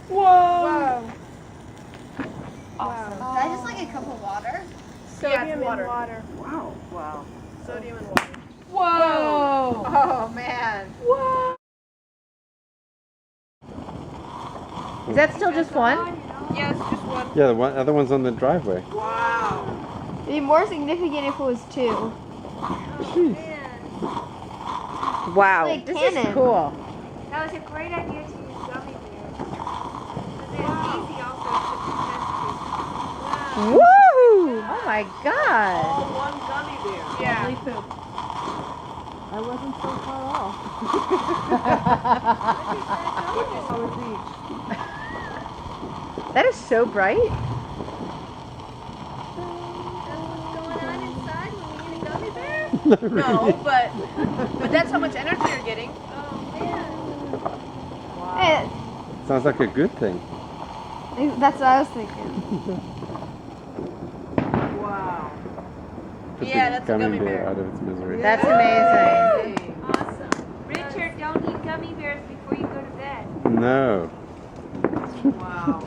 Whoa! Awesome. Did I just like a cup of water? Sodium and water. Wow. Wow. Sodium and water. Whoa! Oh man. Whoa! Is that still just one? Yes, just one. Yeah, the other one's on the driveway. Wow. It'd be more significant if it was two. Jeez. Wow. Like this cannon. is cool. That was a great idea to use gummy bears. But then easy also to test it. Wow. Woo! Oh my god. All one gummy bear. Yeah. Lovely poop. I wasn't so far off. That is so bright. That's what's going on inside when we eat a gummy bear? No, but that's how much energy you're getting. Oh man. Hey, Sounds like a good thing. that's what I was thinking. Wow. Put Yeah, the that's a gummy bear. out of its misery. That's amazing. Awesome. Richard, don't eat gummy bears before you go to bed. No. Wow.